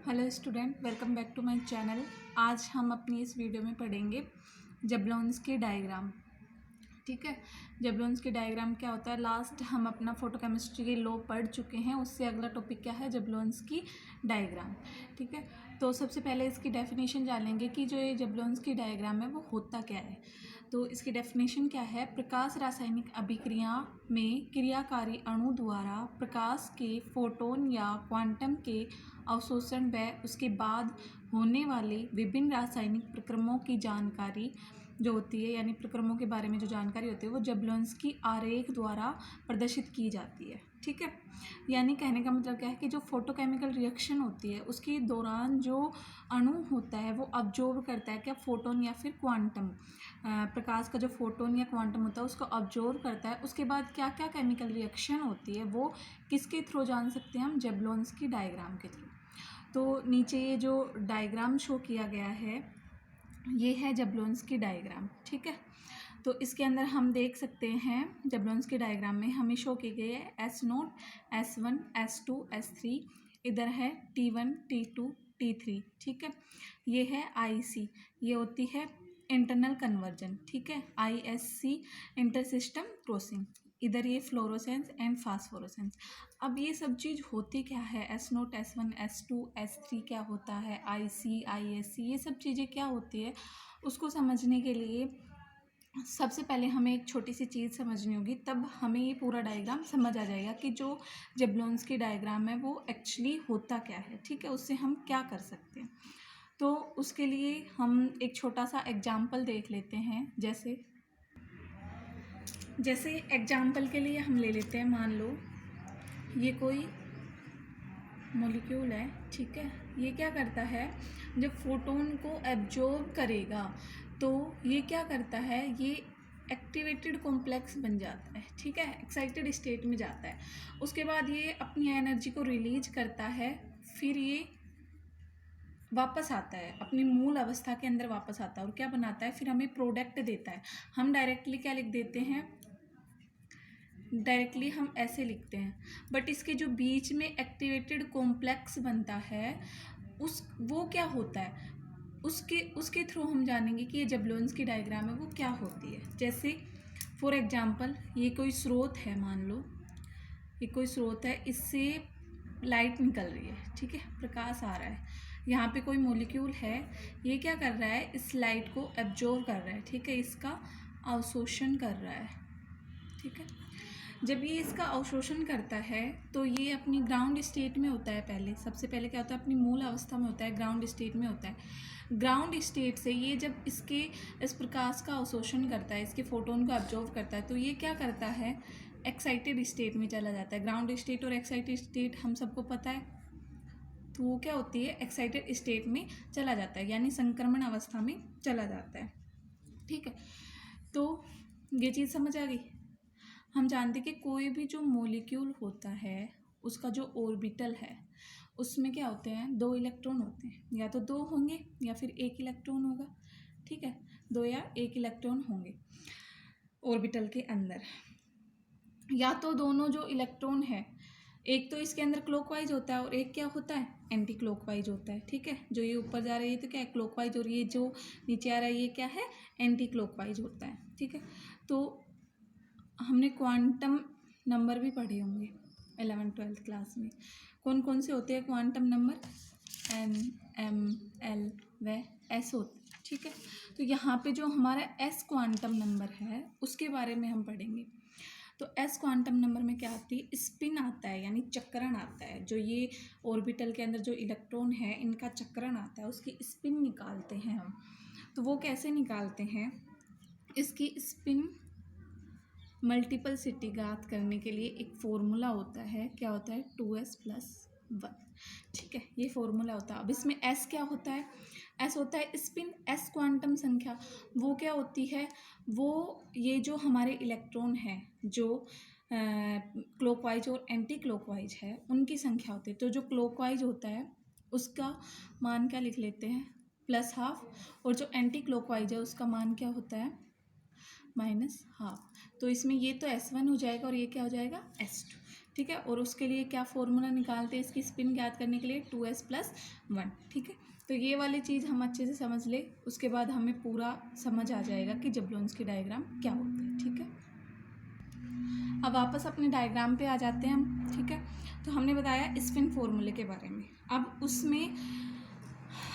Hello student, welcome back to my channel. आज हम अपनी इस वीडियो में पढ़ेंगे जबलोंस्की डायग्राम। ठीक है, जबलोंस्की डायग्राम क्या होता है। लास्ट हम अपना फोटोकेमिस्ट्री के लॉ पढ़ चुके हैं, उससे अगला टॉपिक क्या है, जबलोंस्की डायग्राम। ठीक है, तो सबसे पहले इसकी डेफिनेशन जान लेंगे कि जो ये जबलोंस्की डायग्राम है वो होता क्या है। तो इसकी डेफिनेशन क्या है, प्रकाश रासायनिक अभिक्रिया में क्रियाकारी अणु द्वारा प्रकाश के फोटोन या क्वांटम के अवशोषण व उसके बाद होने वाले विभिन्न रासायनिक प्रक्रमों की जानकारी जो होती है, यानी प्रक्रमों के बारे में जो जानकारी होती है वो जबलोंस्की आरेख द्वारा प्रदर्शित की जाती है। ठीक है, यानी कहने का मतलब क्या है कि जो फोटोकेमिकल रिएक्शन होती है उसके दौरान जो अणु होता है वो ऑब्जर्व करता है क्या, फोटोन या फिर क्वांटम। प्रकाश का जो फोटोन या क्वांटम होता है उसको ऑब्जर्व करता है। उसके बाद क्या क्या केमिकल रिएक्शन होती है वो किसके थ्रू जान सकते हैं हम, जबलोंस्की डायग्राम के थ्रू। तो नीचे ये जो डायग्राम शो किया गया है ये है जबलोंस्की डायग्राम। ठीक है, तो इसके अंदर हम देख सकते हैं जबलोंस्की डायग्राम में हमें शो की गई है S0, S1, S2, S3, इधर है T1, T2, T3। ठीक है, ये है IC, ये होती है इंटरनल कन्वर्जन। ठीक है, ISC इंटर सिस्टम क्रॉसिंग, इधर ये फ्लोरोसेंस एंड फास्फोरोसेंस। अब ये सब चीज़ होती क्या है, S0, S1, S2, S3 क्या होता है, IC, ISC, ये सब चीज़ें क्या होती है, उसको समझने के लिए सबसे पहले हमें एक छोटी सी चीज़ समझनी होगी, तब हमें ये पूरा डायग्राम समझ आ जाएगा कि जो जबलोंस्की डायग्राम है वो एक्चुअली होता क्या है। ठीक है, उससे हम क्या कर सकते हैं। तो उसके लिए हम एक छोटा सा एग्जाम्पल देख लेते हैं। जैसे एग्जाम्पल के लिए हम ले लेते हैं, मान लो ये कोई मॉलिक्यूल है। ठीक है, ये क्या करता है, जब फोटोन को एब्जॉर्ब करेगा तो ये क्या करता है, ये एक्टिवेटेड कॉम्प्लेक्स बन जाता है। ठीक है, एक्साइटेड स्टेट में जाता है। उसके बाद ये अपनी एनर्जी को रिलीज करता है, फिर ये वापस आता है, अपनी मूल अवस्था के अंदर वापस आता है और क्या बनाता है, फिर हमें प्रोडक्ट देता है। हम डायरेक्टली क्या लिख देते हैं, डायरेक्टली हम ऐसे लिखते हैं, बट इसके जो बीच में एक्टिवेटेड कॉम्प्लेक्स बनता है वो क्या होता है, उसके थ्रू हम जानेंगे कि ये जबलोंस्की डायग्राम है वो क्या होती है। जैसे फॉर एग्जांपल ये कोई स्रोत है, मान लो ये कोई स्रोत है, इससे लाइट निकल रही है। ठीक है, प्रकाश आ रहा है, यहाँ पे कोई मॉलिक्यूल है, ये क्या कर रहा है, इस लाइट को एब्जॉर्ब कर रहा है। ठीक है, इसका अवशोषण कर रहा है। ठीक है, जब ये इसका अवशोषण करता है तो ये अपनी ग्राउंड स्टेट में होता है। सबसे पहले क्या होता है, अपनी मूल अवस्था में होता है, ग्राउंड स्टेट में होता है। ग्राउंड स्टेट से ये जब इस प्रकाश का अवशोषण करता है, इसके फोटोन को ऑब्जर्व करता है, तो ये क्या करता है, एक्साइटेड स्टेट में चला जाता है। ग्राउंड स्टेट और एक्साइटेड स्टेट हम सबको पता है, तो वो क्या होती है, एक्साइटेड स्टेट में चला जाता है, यानी संक्रमण अवस्था में चला जाता है। ठीक है, तो ये चीज़ समझ आ गई। हम जानते हैं कि कोई भी जो मॉलिक्यूल होता है उसका जो ऑर्बिटल है उसमें क्या होते हैं, 2 इलेक्ट्रॉन होते हैं, या तो 2 होंगे या फिर 1 इलेक्ट्रॉन होगा। ठीक है, 2 या 1 इलेक्ट्रॉन होंगे ऑर्बिटल के अंदर, या तो दोनों जो इलेक्ट्रॉन है, एक तो इसके अंदर क्लॉकवाइज होता है और एक क्या होता है, एंटी क्लॉकवाइज होता है। ठीक है, जो ये ऊपर जा रही है तो क्या है, क्लॉकवाइज, और ये जो नीचे आ रहा है ये क्या है, एंटी क्लॉकवाइज होता है। ठीक है, तो हमने क्वांटम नंबर भी पढ़े होंगे 11th-12th क्लास में। कौन कौन से होते हैं quantum number, N, M, L व S होते हैं। ठीक है, तो यहाँ पे जो हमारा S क्वांटम नंबर है उसके बारे में हम पढ़ेंगे। तो S क्वांटम नंबर में क्या आती है, स्पिन आता है, यानी चक्रण आता है। जो ये ऑर्बिटल के अंदर जो इलेक्ट्रॉन है इनका चक्रण आता है, उसकी स्पिन निकालते हैं हम। तो वो कैसे निकालते हैं, इसकी स्पिन मल्टीपल सिटी ज्ञात करने के लिए एक फॉर्मूला होता है, क्या होता है, 2s+1। ठीक है, ये फॉर्मूला होता है। अब इसमें s क्या होता है, s होता है स्पिन, s क्वांटम संख्या। वो क्या होती है, वो ये जो हमारे इलेक्ट्रॉन है जो क्लॉकवाइज और एंटी क्लॉकवाइज है उनकी संख्या होती है। तो जो क्लॉकवाइज होता है उसका मान क्या लिख लेते हैं, +½ और जो एंटी क्लॉकवाइज है उसका मान क्या होता है, -½ तो इसमें ये तो S1 हो जाएगा और ये क्या हो जाएगा, S2। ठीक है। और उसके लिए क्या फॉर्मूला निकालते हैं इसकी स्पिन ज्ञात करने के लिए, 2s+1, ठीक है। तो ये वाली चीज़ हम अच्छे से समझ ले, उसके बाद हमें पूरा समझ आ जाएगा कि जबलोंस्की डायग्राम क्या होता है, ठीक है। अब वापस अपने डायग्राम पे आ जाते हैं हम, ठीक है। तो हमने बताया स्पिन फॉर्मूले के बारे में। अब उसमें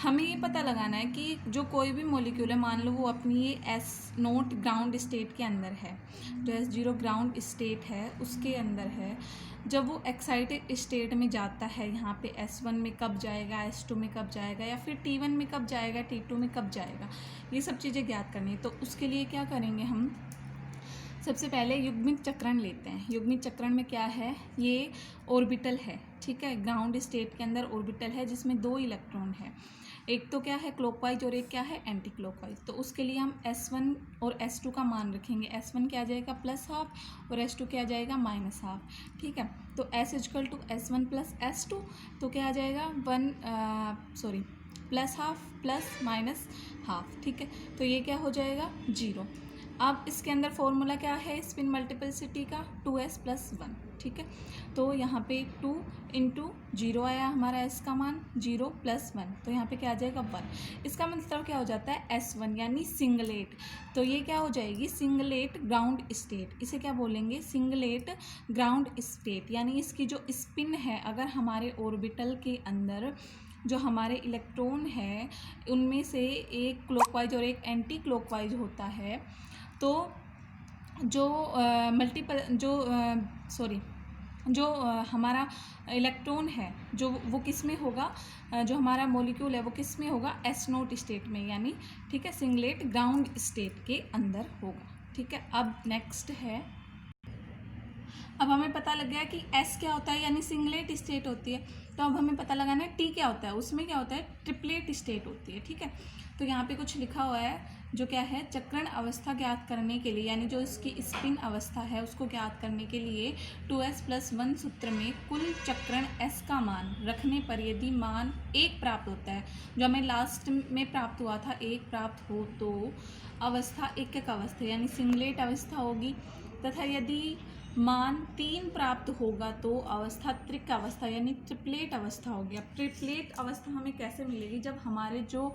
हमें ये पता लगाना है कि जो कोई भी मॉलिक्यूल है, मान लो वो अपनी ये S0 ग्राउंड स्टेट के अंदर है, जो S0 ग्राउंड स्टेट है उसके अंदर है, जब वो एक्साइटेड स्टेट में जाता है, यहाँ पे S1 में कब जाएगा, S2 में कब जाएगा, या फिर T1 में कब जाएगा, T2 में कब जाएगा, ये सब चीज़ें ज्ञात करनी है। तो उसके लिए क्या करेंगे हम, सबसे पहले युग्मित चक्रण लेते हैं। युग्मित चक्रण में क्या है, ये ऑर्बिटल है, ठीक है। ग्राउंड स्टेट के अंदर ऑर्बिटल है जिसमें 2 इलेक्ट्रॉन है, एक तो क्या है क्लॉकवाइज और एक क्या है एंटी क्लॉकवाइज। तो उसके लिए हम S1 और S2 का मान रखेंगे। S1 क्या आ जाएगा +½ और S2 क्या आ जाएगा -½ ठीक है। तो S = S1 + S2, तो क्या आ जाएगा +½ + -½ ठीक है। तो ये क्या हो जाएगा 0। अब इसके अंदर फॉर्मूला क्या है स्पिन मल्टीप्लिसिटी का, 2s+1, ठीक है। तो यहाँ पे 2 × 0 आया हमारा s का मान, 0 + 1, तो यहाँ पे क्या आ जाएगा 1। इसका मतलब क्या हो जाता है S1 यानी सिंगलेट। तो ये क्या हो जाएगी सिंगलेट ग्राउंड स्टेट, इसे क्या बोलेंगे सिंगलेट ग्राउंड स्टेट। यानी इसकी जो स्पिन है, अगर हमारे ऑर्बिटल के अंदर जो हमारे इलेक्ट्रॉन है उनमें से एक क्लॉकवाइज और एक एंटी क्लॉकवाइज होता है, तो जो हमारा इलेक्ट्रॉन है जो वो किस में होगा, जो हमारा मॉलिक्यूल है वो किस में होगा S0 स्टेट में, यानी ठीक है सिंगलेट ग्राउंड स्टेट के अंदर होगा, ठीक है। अब नेक्स्ट है, अब हमें पता लग गया कि S क्या होता है यानी सिंगलेट स्टेट होती है। तो अब हमें पता लगाना है T क्या होता है, उसमें क्या होता है ट्रिपलेट स्टेट होती है, ठीक है। तो यहाँ पे कुछ लिखा हुआ है जो क्या है चक्रण अवस्था ज्ञात करने के लिए, यानी जो इसकी स्पिन अवस्था है उसको ज्ञात करने के लिए 2s+1 सूत्र में कुल चक्रण S का मान रखने पर यदि मान 1 प्राप्त होता है, जो हमें लास्ट में प्राप्त हुआ था 1 प्राप्त हो, तो अवस्था एकक अवस्था यानी सिंगलेट अवस्था होगी, तथा यदि मान 3 प्राप्त होगा तो अवस्था त्रिक अवस्था यानी ट्रिपलेट अवस्था हो गया। ट्रिपलेट अवस्था हमें कैसे मिलेगी, जब हमारे जो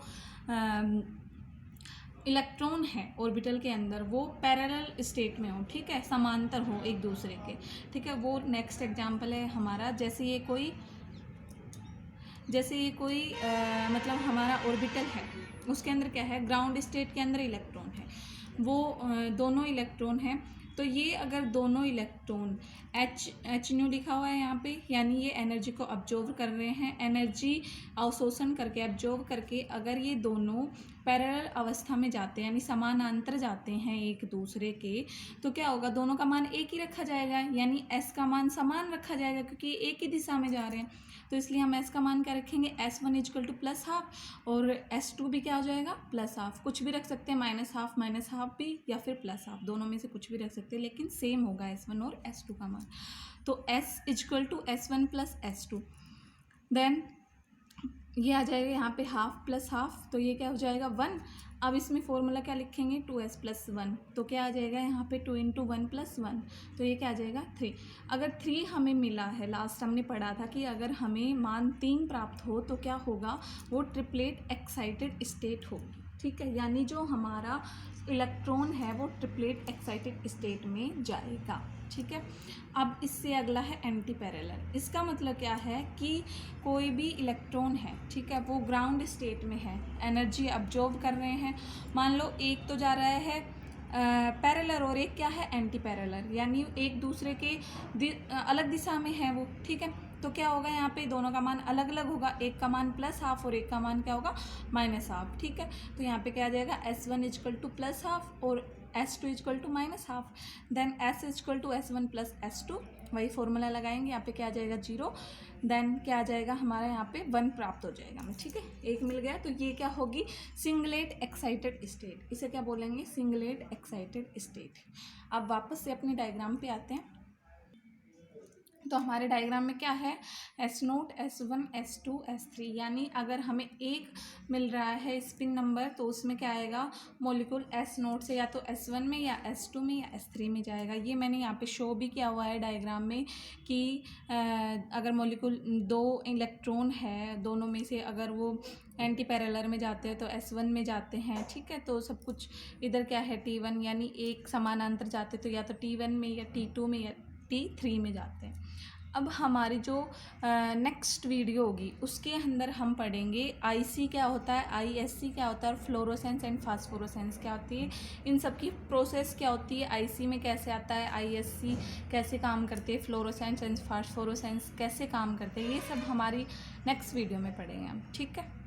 इलेक्ट्रॉन है ऑर्बिटल के अंदर वो पैरेलल स्टेट में हो, ठीक है, समांतर हो एक दूसरे के, ठीक है। वो नेक्स्ट एग्जांपल है हमारा, जैसे ये कोई मतलब हमारा ऑर्बिटल है, उसके अंदर क्या है ग्राउंड स्टेट के अंदर इलेक्ट्रॉन है, वो दोनों इलेक्ट्रॉन हैं। तो ये अगर दोनों इलेक्ट्रॉन H न्यू लिखा हुआ है यहाँ पे, यानी ये एनर्जी को अब्जॉर्व कर रहे हैं, एनर्जी अवशोषण करके अब्जॉर्व करके अगर ये दोनों पैरेलल अवस्था में जाते हैं यानी समानांतर जाते हैं एक दूसरे के, तो क्या होगा दोनों का मान एक ही रखा जाएगा, यानी S का मान समान रखा जाएगा क्योंकि एक ही दिशा में जा रहे हैं। तो इसलिए हम S का मान क्या रखेंगे S1 = +½ और S2 भी क्या हो जाएगा +½ कुछ भी रख सकते हैं, -½ भी या फिर +½ दोनों में से कुछ भी रख सकते हैं, लेकिन सेम होगा S1 और S2 का मान। तो S = S1 + S2, देन ये आ जाएगा यहाँ पे ½ + ½, तो ये क्या हो जाएगा 1। अब इसमें फॉर्मूला क्या लिखेंगे 2s+1, तो क्या आ जाएगा यहाँ पे 2 × 1 + 1, तो ये क्या आ जाएगा 3। अगर 3 हमें मिला है, लास्ट हमने पढ़ा था कि अगर हमें मान 3 प्राप्त हो तो क्या होगा वो ट्रिपलेट एक्साइटेड स्टेट होगी, ठीक है। यानी जो हमारा इलेक्ट्रॉन है वो ट्रिपलेट एक्साइटेड स्टेट में जाएगा, ठीक है। अब इससे अगला है एंटी पैरेलल। इसका मतलब क्या है कि कोई भी इलेक्ट्रॉन है, ठीक है, वो ग्राउंड स्टेट में है, एनर्जी अब्जॉर्ब कर रहे हैं, मान लो एक तो जा रहा है पैरेलल और एक क्या है एंटी पैरेलल, यानी एक दूसरे के अलग दिशा में है वो, ठीक है। तो क्या होगा यहाँ पे दोनों का मान अलग अलग होगा, एक का मान +½ और एक का मान क्या होगा -½ ठीक है। तो यहाँ पे क्या आ जाएगा S1 = +½ और S2 = -½ then S = S1 + S2, वही फॉर्मूला लगाएंगे, यहाँ पे क्या आ जाएगा 0, देन क्या आ जाएगा हमारा यहाँ पे 1 प्राप्त हो जाएगा हमें, ठीक है, एक मिल गया। तो ये क्या होगी सिंगलेट एक्साइटेड स्टेट, इसे क्या बोलेंगे सिंगलेट एक्साइटेड स्टेट। अब वापस से अपने डायग्राम पे आते हैं। तो हमारे डायग्राम में क्या है, S0, S1, S2, S3, यानी अगर हमें एक मिल रहा है स्पिन नंबर तो उसमें क्या आएगा, मॉलिक्यूल S0 से या तो S1 में या S2 में या S3 में जाएगा। ये मैंने यहाँ पे शो भी किया हुआ है डायग्राम में कि अगर मॉलिक्यूल 2 इलेक्ट्रॉन है, दोनों में से अगर वो एंटी पैरेलल में जाते हैं तो S1 में जाते हैं, ठीक है। तो सब कुछ इधर क्या है T1, यानी एक समानांतर जाते तो या तो T1 में या T2 में या T3 में जाते हैं। अब हमारी जो नेक्स्ट वीडियो होगी उसके अंदर हम पढ़ेंगे IC क्या होता है, ISC क्या होता है, और फ्लोरोसेंस एंड फास्फोरोसेंस क्या होती है, इन सब की प्रोसेस क्या होती है, IC में कैसे आता है, ISC कैसे काम करते हैं, फ्लोरोसेंस एंड फास्फोरोसेंस कैसे काम करते हैं, ये सब हमारी नेक्स्ट वीडियो में पढ़ेंगे हम, ठीक है।